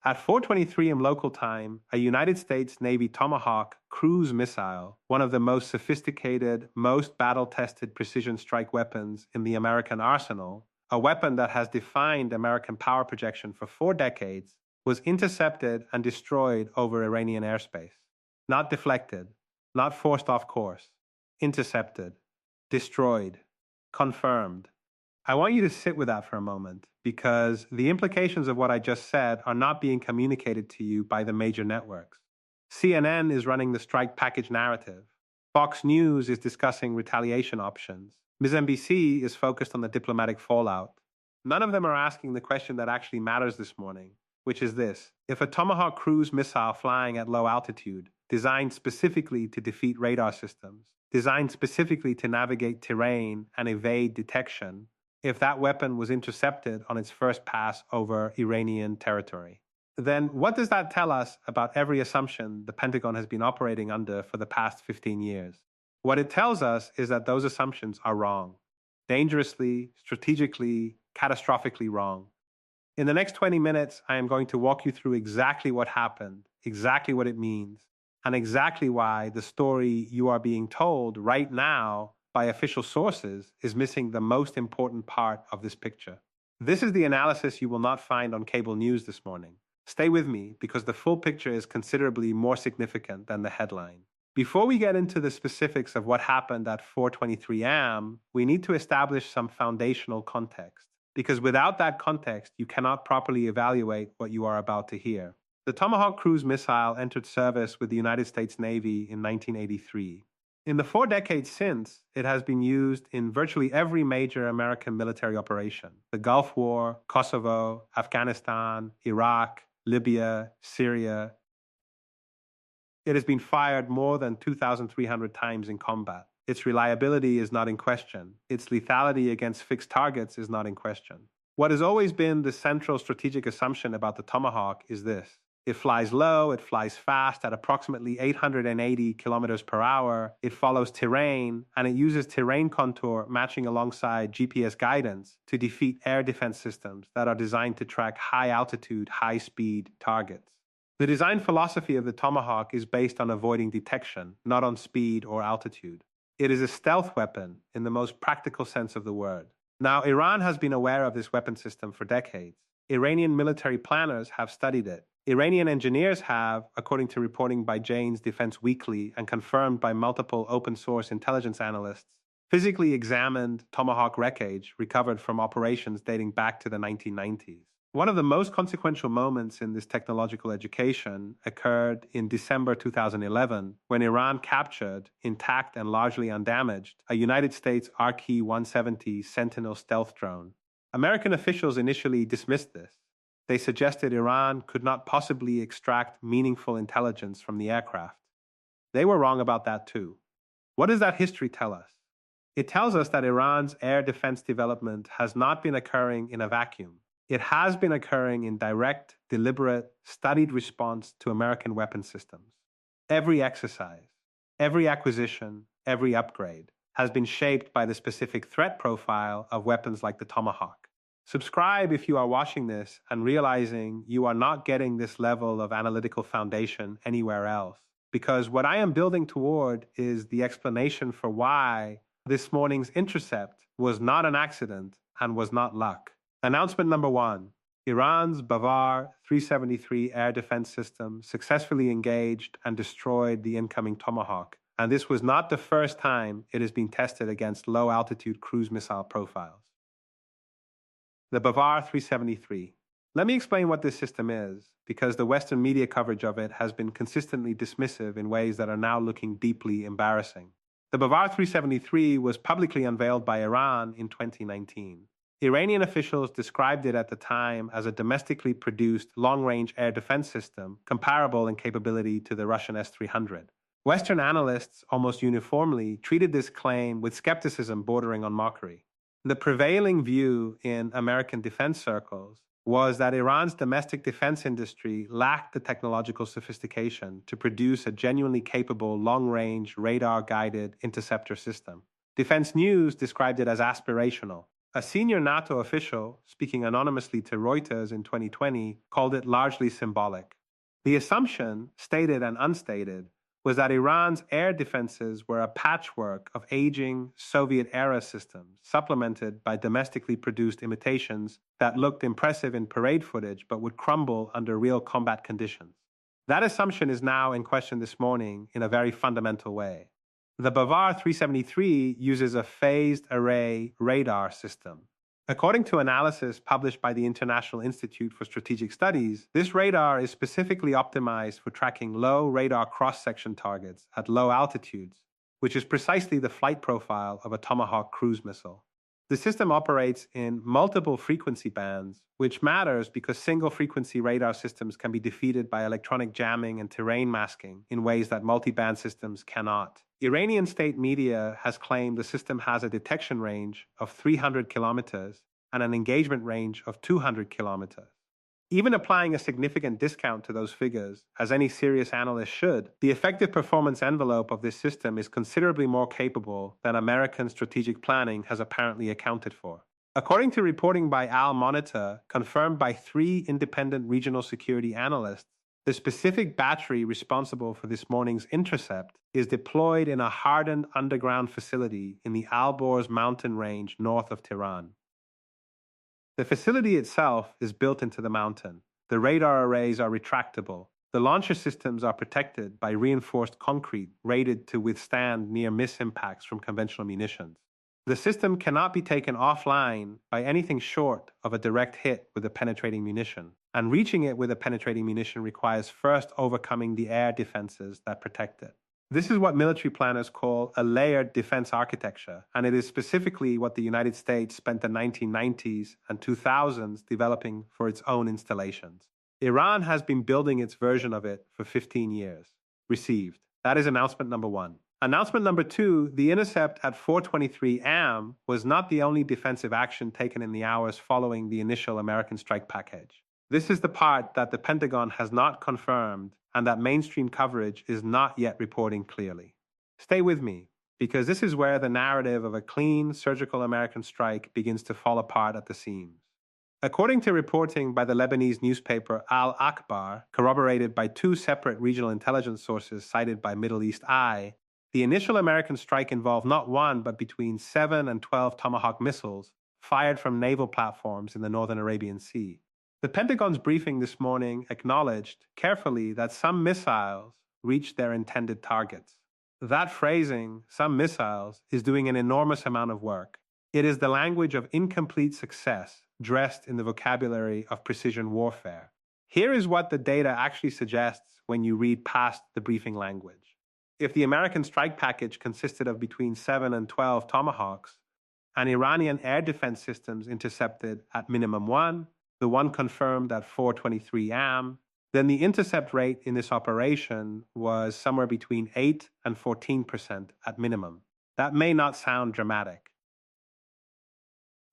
At 4:23 am local time, a United States Navy Tomahawk cruise missile, one of the most sophisticated, most battle-tested precision strike weapons in the American arsenal, a weapon that has defined American power projection for 4 decades, was intercepted and destroyed over Iranian airspace. Not deflected, not forced off course. Intercepted, destroyed, confirmed. I want you to sit with that for a moment because the implications of what I just said are not being communicated to you by the major networks. CNN is running the strike package narrative. Fox News is discussing retaliation options. MSNBC is focused on the diplomatic fallout. None of them are asking the question that actually matters this morning, which is this. If a Tomahawk cruise missile flying at low altitude, designed specifically to defeat radar systems, designed specifically to navigate terrain and evade detection, if that weapon was intercepted on its first pass over Iranian territory, then what does that tell us about every assumption the Pentagon has been operating under for the past 15 years? What it tells us is that those assumptions are wrong. Dangerously, strategically, catastrophically wrong. In the next 20 minutes, I am going to walk you through exactly what happened, exactly what it means, and exactly why the story you are being told right now by official sources is missing the most important part of this picture. This is the analysis you will not find on cable news this morning. Stay with me because the full picture is considerably more significant than the headline. Before we get into the specifics of what happened at 4:23 am, we need to establish some foundational context, because without that context, you cannot properly evaluate what you are about to hear. The Tomahawk cruise missile entered service with the United States Navy in 1983. In the 4 decades since, it has been used in virtually every major American military operation: the Gulf War, Kosovo, Afghanistan, Iraq, Libya, Syria. It has been fired more than 2,300 times in combat. Its reliability is not in question. Its lethality against fixed targets is not in question. What has always been the central strategic assumption about the Tomahawk is this. It flies low, it flies fast at approximately 880 kilometers per hour, it follows terrain, and it uses terrain contour matching alongside GPS guidance to defeat air defense systems that are designed to track high-altitude, high-speed targets. The design philosophy of the Tomahawk is based on avoiding detection, not on speed or altitude. It is a stealth weapon in the most practical sense of the word. Now, Iran has been aware of this weapon system for decades. Iranian military planners have studied it. Iranian engineers have, according to reporting by Jane's Defense Weekly and confirmed by multiple open-source intelligence analysts, physically examined Tomahawk wreckage recovered from operations dating back to the 1990s. One of the most consequential moments in this technological education occurred in December 2011 when Iran captured, intact and largely undamaged, a United States RQ-170 Sentinel stealth drone. American officials initially dismissed this. They suggested Iran could not possibly extract meaningful intelligence from the aircraft. They were wrong about that too. What does that history tell us? It tells us that Iran's air defense development has not been occurring in a vacuum. It has been occurring in direct, deliberate, studied response to American weapon systems. Every exercise, every acquisition, every upgrade has been shaped by the specific threat profile of weapons like the Tomahawk. Subscribe if you are watching this and realizing you are not getting this level of analytical foundation anywhere else. Because what I am building toward is the explanation for why this morning's intercept was not an accident and was not luck. Announcement number 1. Iran's Bavar 373 air defense system successfully engaged and destroyed the incoming Tomahawk. And this was not the first time it has been tested against low-altitude cruise missile profiles. The Bavar 373. Let me explain what this system is, because the Western media coverage of it has been consistently dismissive in ways that are now looking deeply embarrassing. The Bavar 373 was publicly unveiled by Iran in 2019. Iranian officials described it at the time as a domestically produced long-range air defense system comparable in capability to the Russian S-300. Western analysts almost uniformly treated this claim with skepticism bordering on mockery. The prevailing view in American defense circles was that Iran's domestic defense industry lacked the technological sophistication to produce a genuinely capable long-range radar-guided interceptor system. Defense News described it as aspirational. A senior NATO official, speaking anonymously to Reuters in 2020, called it largely symbolic. The assumption, stated and unstated, was that Iran's air defenses were a patchwork of aging Soviet-era systems, supplemented by domestically produced imitations that looked impressive in parade footage but would crumble under real combat conditions. That assumption is now in question this morning in a very fundamental way. The Bavar 373 uses a phased array radar system. According to analysis published by the International Institute for Strategic Studies, this radar is specifically optimized for tracking low radar cross-section targets at low altitudes, which is precisely the flight profile of a Tomahawk cruise missile. The system operates in multiple frequency bands, which matters because single-frequency radar systems can be defeated by electronic jamming and terrain masking in ways that multi-band systems cannot. Iranian state media has claimed the system has a detection range of 300 kilometers and an engagement range of 200 kilometers. Even applying a significant discount to those figures, as any serious analyst should, the effective performance envelope of this system is considerably more capable than American strategic planning has apparently accounted for. According to reporting by Al Monitor, confirmed by 3 independent regional security analysts, the specific battery responsible for this morning's intercept is deployed in a hardened underground facility in the Alborz mountain range north of Tehran. The facility itself is built into the mountain. The radar arrays are retractable. The launcher systems are protected by reinforced concrete rated to withstand near-miss impacts from conventional munitions. The system cannot be taken offline by anything short of a direct hit with a penetrating munition, and reaching it with a penetrating munition requires first overcoming the air defenses that protect it. This is what military planners call a layered defense architecture, and it is specifically what the United States spent the 1990s and 2000s developing for its own installations. Iran has been building its version of it for 15 years. Received. That is announcement number 1. Announcement number 2, the intercept at 4:23 am was not the only defensive action taken in the hours following the initial American strike package. This is the part that the Pentagon has not confirmed and that mainstream coverage is not yet reporting clearly. Stay with me, because this is where the narrative of a clean, surgical American strike begins to fall apart at the seams. According to reporting by the Lebanese newspaper Al Akhbar, corroborated by 2 separate regional intelligence sources cited by Middle East Eye, the initial American strike involved not 1 but between 7 and 12 Tomahawk missiles fired from naval platforms in the northern Arabian Sea. The Pentagon's briefing this morning acknowledged carefully that some missiles reached their intended targets. That phrasing, some missiles, is doing an enormous amount of work. It is the language of incomplete success dressed in the vocabulary of precision warfare. Here is what the data actually suggests when you read past the briefing language. If the American strike package consisted of between 7 and 12 Tomahawks, and Iranian air defense systems intercepted at minimum 1, the one confirmed at 4:23 am, then the intercept rate in this operation was somewhere between 8 and 14% at minimum. That may not sound dramatic.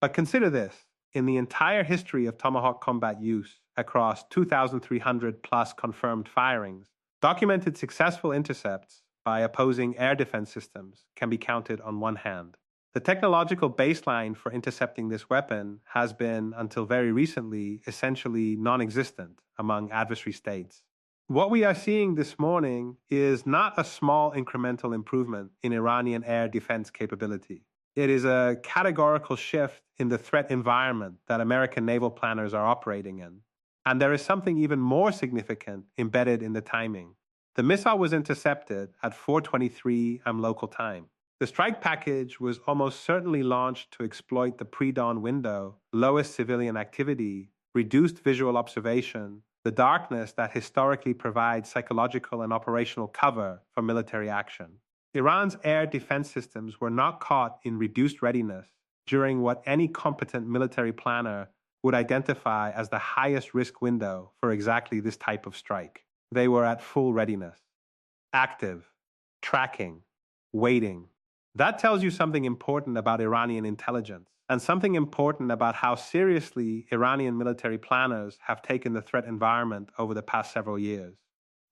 But consider this. In the entire history of Tomahawk combat use, across 2,300 plus confirmed firings, documented successful intercepts by opposing air defense systems can be counted on one hand. The technological baseline for intercepting this weapon has been, until very recently, essentially non-existent among adversary states. What we are seeing this morning is not a small incremental improvement in Iranian air defense capability. It is a categorical shift in the threat environment that American naval planners are operating in. And there is something even more significant embedded in the timing. The missile was intercepted at 4:23 am local time. The strike package was almost certainly launched to exploit the pre-dawn window, lowest civilian activity, reduced visual observation, the darkness that historically provides psychological and operational cover for military action. Iran's air defense systems were not caught in reduced readiness during what any competent military planner would identify as the highest risk window for exactly this type of strike. They were at full readiness, active, tracking, waiting. That tells you something important about Iranian intelligence and something important about how seriously Iranian military planners have taken the threat environment over the past several years.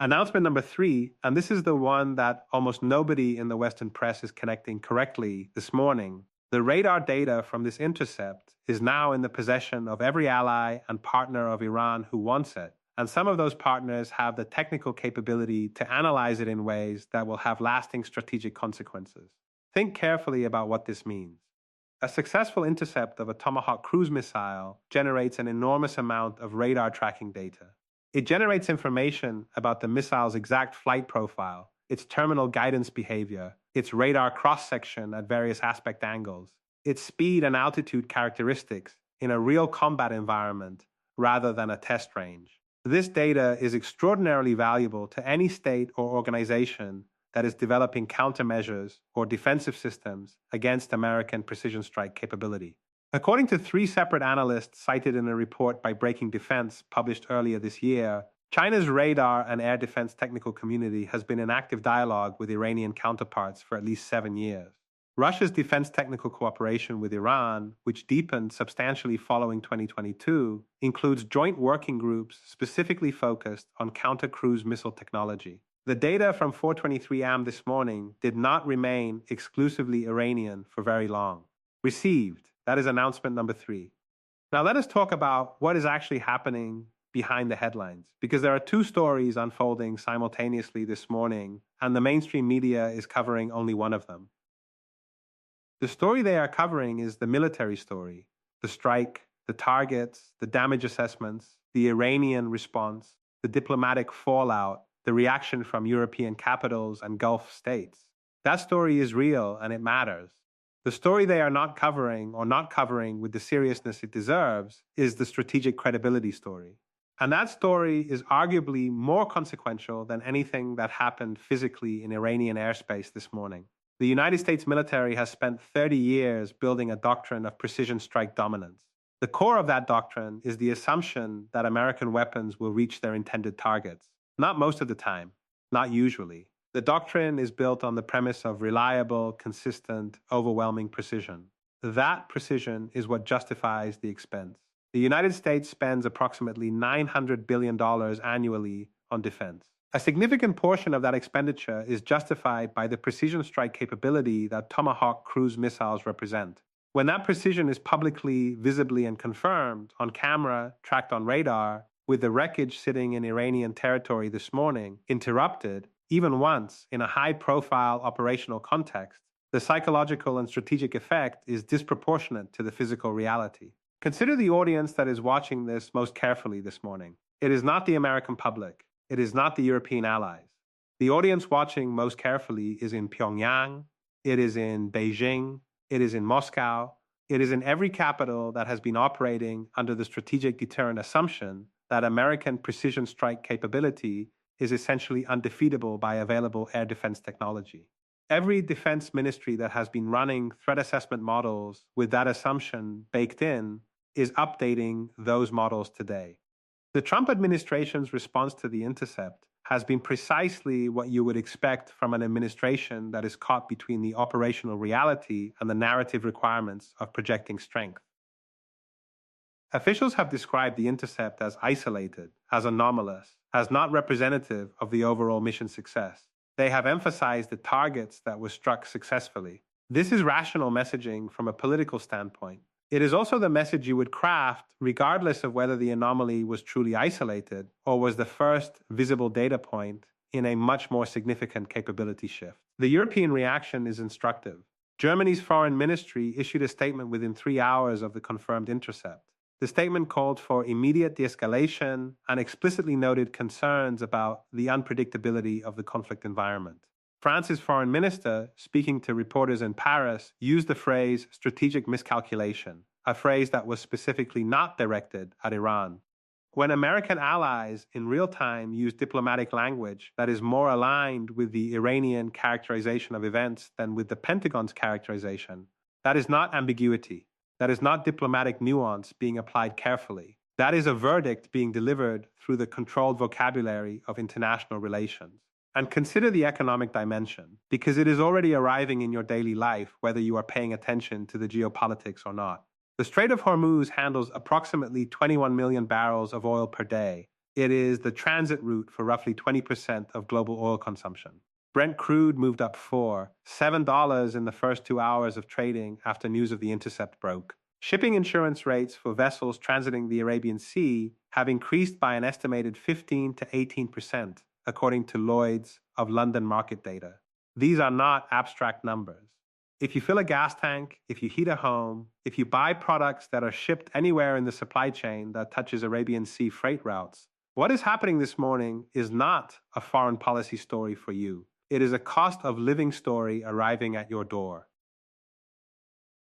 Announcement number 3, and this is the one that almost nobody in the Western press is connecting correctly this morning. The radar data from this intercept is now in the possession of every ally and partner of Iran who wants it, and some of those partners have the technical capability to analyze it in ways that will have lasting strategic consequences. Think carefully about what this means. A successful intercept of a Tomahawk cruise missile generates an enormous amount of radar tracking data. It generates information about the missile's exact flight profile, its terminal guidance behavior, its radar cross-section at various aspect angles, its speed and altitude characteristics in a real combat environment rather than a test range. This data is extraordinarily valuable to any state or organization that is developing countermeasures or defensive systems against American precision strike capability. According to 3 separate analysts cited in a report by Breaking Defense published earlier this year, China's radar and air defense technical community has been in active dialogue with Iranian counterparts for at least 7 years. Russia's defense technical cooperation with Iran, which deepened substantially following 2022, includes joint working groups specifically focused on counter-cruise missile technology. The data from 423 AM this morning did not remain exclusively Iranian for very long. Received. That is announcement number 3. Now let us talk about what is actually happening behind the headlines, because there are 2 stories unfolding simultaneously this morning, and the mainstream media is covering only one of them. The story they are covering is the military story, the strike, the targets, the damage assessments, the Iranian response, the diplomatic fallout, the reaction from European capitals and Gulf states. That story is real and it matters. The story they are not covering with the seriousness it deserves is the strategic credibility story. And that story is arguably more consequential than anything that happened physically in Iranian airspace this morning. The United States military has spent 30 years building a doctrine of precision strike dominance. The core of that doctrine is the assumption that American weapons will reach their intended targets. Not most of the time, not usually. The doctrine is built on the premise of reliable, consistent, overwhelming precision. That precision is what justifies the expense. The United States spends approximately $900 billion annually on defense. A significant portion of that expenditure is justified by the precision strike capability that Tomahawk cruise missiles represent. When that precision is publicly, visibly, and confirmed on camera, tracked on radar, with the wreckage sitting in Iranian territory this morning, interrupted, even once, in a high-profile operational context, the psychological and strategic effect is disproportionate to the physical reality. Consider the audience that is watching this most carefully this morning. It is not the American public. It is not the European allies. The audience watching most carefully is in Pyongyang, it is in Beijing, it is in Moscow, it is in every capital that has been operating under the strategic deterrent assumption that American precision strike capability is essentially undefeatable by available air defense technology. Every defense ministry that has been running threat assessment models with that assumption baked in is updating those models today. The Trump administration's response to the intercept has been precisely what you would expect from an administration that is caught between the operational reality and the narrative requirements of projecting strength. Officials have described the intercept as isolated, as anomalous, as not representative of the overall mission success. They have emphasized the targets that were struck successfully. This is rational messaging from a political standpoint. It is also the message you would craft regardless of whether the anomaly was truly isolated or was the first visible data point in a much more significant capability shift. The European reaction is instructive. Germany's foreign ministry issued a statement within 3 hours of the confirmed intercept. The statement called for immediate de-escalation and explicitly noted concerns about the unpredictability of the conflict environment. France's foreign minister, speaking to reporters in Paris, used the phrase strategic miscalculation, a phrase that was specifically not directed at Iran. When American allies in real time use diplomatic language that is more aligned with the Iranian characterization of events than with the Pentagon's characterization, that is not ambiguity. That is not diplomatic nuance being applied carefully. That is a verdict being delivered through the controlled vocabulary of international relations. And consider the economic dimension, because it is already arriving in your daily life whether you are paying attention to the geopolitics or not. The Strait of Hormuz handles approximately 21 million barrels of oil per day. It is the transit route for roughly 20% of global oil consumption. Brent crude moved up $7 in the first 2 hours of trading after news of the intercept broke. Shipping insurance rates for vessels transiting the Arabian Sea have increased by an estimated 15 to 18%, according to Lloyd's of London market data. These are not abstract numbers. If you fill a gas tank, if you heat a home, if you buy products that are shipped anywhere in the supply chain that touches Arabian Sea freight routes, what is happening this morning is not a foreign policy story for you. It is a cost of living story arriving at your door.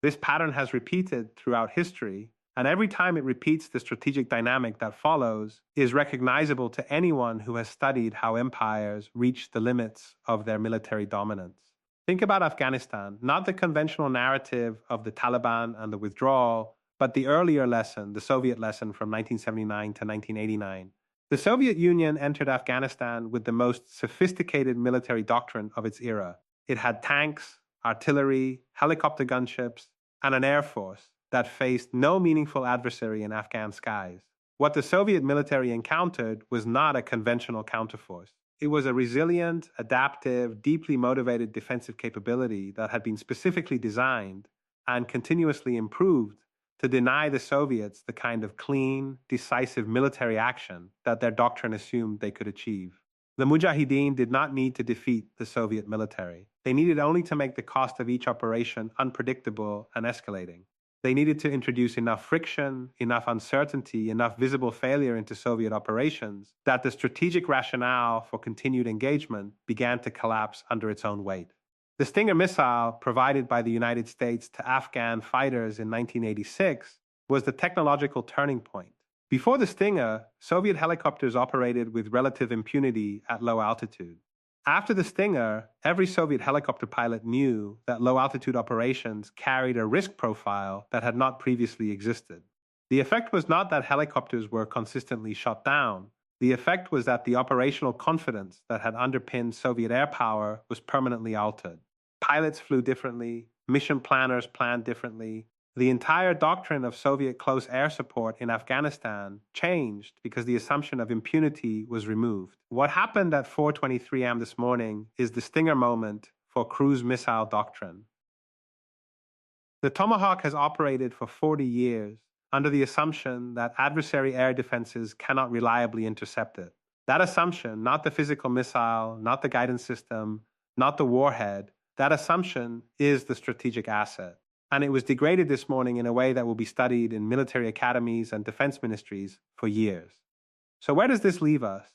This pattern has repeated throughout history, and every time it repeats, the strategic dynamic that follows is recognizable to anyone who has studied how empires reach the limits of their military dominance. Think about Afghanistan, not the conventional narrative of the Taliban and the withdrawal, but the earlier lesson, the Soviet lesson from 1979 to 1989. The Soviet Union entered Afghanistan with the most sophisticated military doctrine of its era. It had tanks, artillery, helicopter gunships, and an air force that faced no meaningful adversary in Afghan skies. What the Soviet military encountered was not a conventional counterforce. It was a resilient, adaptive, deeply motivated defensive capability that had been specifically designed and continuously improved to deny the Soviets the kind of clean, decisive military action that their doctrine assumed they could achieve. The Mujahideen did not need to defeat the Soviet military. They needed only to make the cost of each operation unpredictable and escalating. They needed to introduce enough friction, enough uncertainty, enough visible failure into Soviet operations that the strategic rationale for continued engagement began to collapse under its own weight. The Stinger missile, provided by the United States to Afghan fighters in 1986, was the technological turning point. Before the Stinger, Soviet helicopters operated with relative impunity at low altitude. After the Stinger, every Soviet helicopter pilot knew that low-altitude operations carried a risk profile that had not previously existed. The effect was not that helicopters were consistently shot down. The effect was that the operational confidence that had underpinned Soviet air power was permanently altered. Pilots flew differently, mission planners planned differently. The entire doctrine of Soviet close air support in Afghanistan changed because the assumption of impunity was removed. What happened at 4:23 a.m. this morning is the Stinger moment for cruise missile doctrine. The Tomahawk has operated for 40 years under the assumption that adversary air defenses cannot reliably intercept it. That assumption, not the physical missile, not the guidance system, not the warhead, that assumption is the strategic asset. And it was degraded this morning in a way that will be studied in military academies and defense ministries for years. So where does this leave us?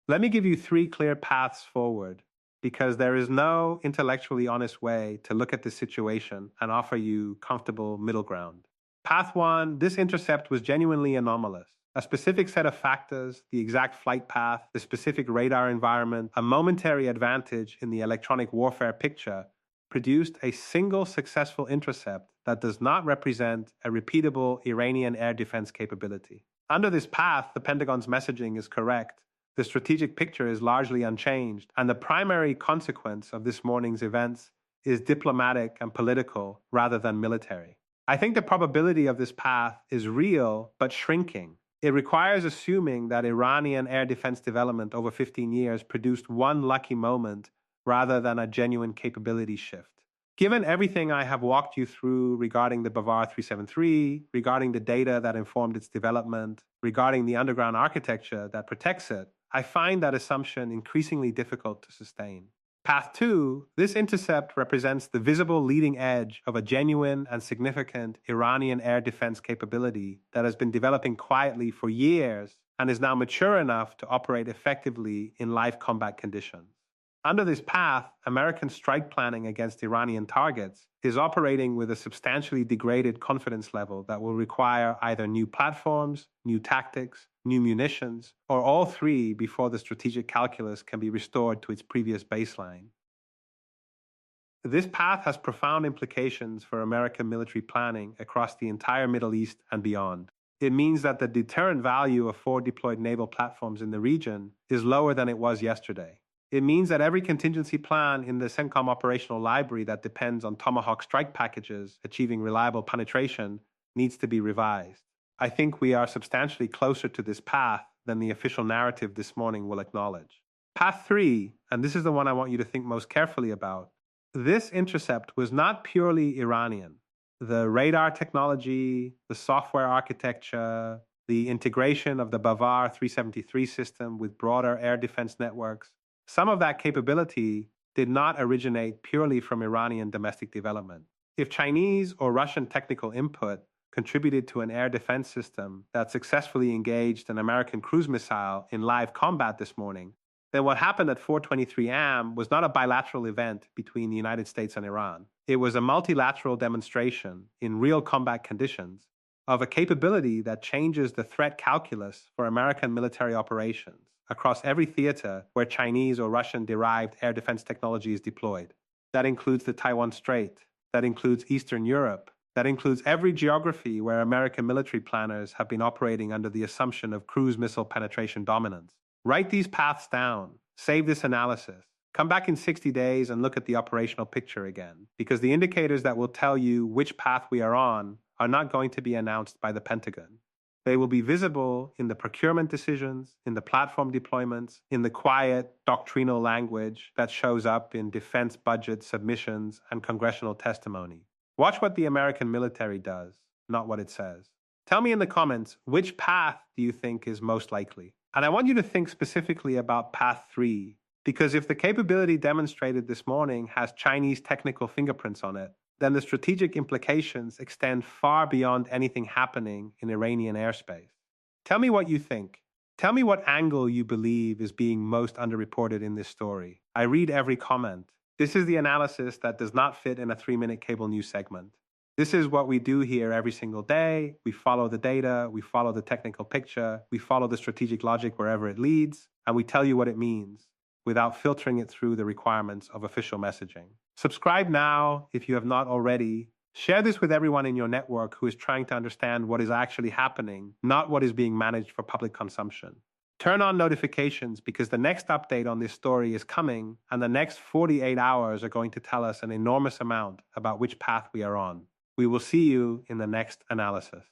Let me give you 3 clear paths forward, because there is no intellectually honest way to look at this situation and offer you comfortable middle ground. Path 1, this intercept was genuinely anomalous. A specific set of factors, the exact flight path, the specific radar environment, a momentary advantage in the electronic warfare picture produced a single successful intercept that does not represent a repeatable Iranian air defense capability. Under this path, the Pentagon's messaging is correct. The strategic picture is largely unchanged, and the primary consequence of this morning's events is diplomatic and political rather than military. I think the probability of this path is real but shrinking. It requires assuming that Iranian air defense development over 15 years produced one lucky moment rather than a genuine capability shift. Given everything I have walked you through regarding the Bavar 373, regarding the data that informed its development, regarding the underground architecture that protects it, I find that assumption increasingly difficult to sustain. Path 2, this intercept represents the visible leading edge of a genuine and significant Iranian air defense capability that has been developing quietly for years and is now mature enough to operate effectively in live combat conditions. Under this path, American strike planning against Iranian targets is operating with a substantially degraded confidence level that will require either new platforms, new tactics, new munitions, or all 3 before the strategic calculus can be restored to its previous baseline. This path has profound implications for American military planning across the entire Middle East and beyond. It means that the deterrent value of 4 deployed naval platforms in the region is lower than it was yesterday. It means that every contingency plan in the CENTCOM operational library that depends on Tomahawk strike packages achieving reliable penetration needs to be revised. I think we are substantially closer to this path than the official narrative this morning will acknowledge. Path 3, and this is the one I want you to think most carefully about. This intercept was not purely Iranian. The radar technology, the software architecture, the integration of the Bavar 373 system with broader air defense networks, some of that capability did not originate purely from Iranian domestic development. If Chinese or Russian technical input contributed to an air defense system that successfully engaged an American cruise missile in live combat this morning, then what happened at 423 AM was not a bilateral event between the United States and Iran. It was a multilateral demonstration in real combat conditions of a capability that changes the threat calculus for American military operations across every theater where Chinese or Russian-derived air defense technology is deployed. That includes the Taiwan Strait. That includes Eastern Europe. That includes every geography where American military planners have been operating under the assumption of cruise missile penetration dominance. Write these paths down. Save this analysis. Come back in 60 days and look at the operational picture again, because the indicators that will tell you which path we are on are not going to be announced by the Pentagon. They will be visible in the procurement decisions, in the platform deployments, in the quiet doctrinal language that shows up in defense budget submissions and congressional testimony. Watch what the American military does, not what it says. Tell me in the comments, which path do you think is most likely? And I want you to think specifically about Path 3, because if the capability demonstrated this morning has Chinese technical fingerprints on it, then the strategic implications extend far beyond anything happening in Iranian airspace. Tell me what you think. Tell me what angle you believe is being most underreported in this story. I read every comment. This is the analysis that does not fit in a 3-minute cable news segment. This is what we do here every single day. We follow the data, we follow the technical picture, we follow the strategic logic wherever it leads, and we tell you what it means without filtering it through the requirements of official messaging. Subscribe now if you have not already. Share this with everyone in your network who is trying to understand what is actually happening, not what is being managed for public consumption. Turn on notifications because the next update on this story is coming, and the next 48 hours are going to tell us an enormous amount about which path we are on. We will see you in the next analysis.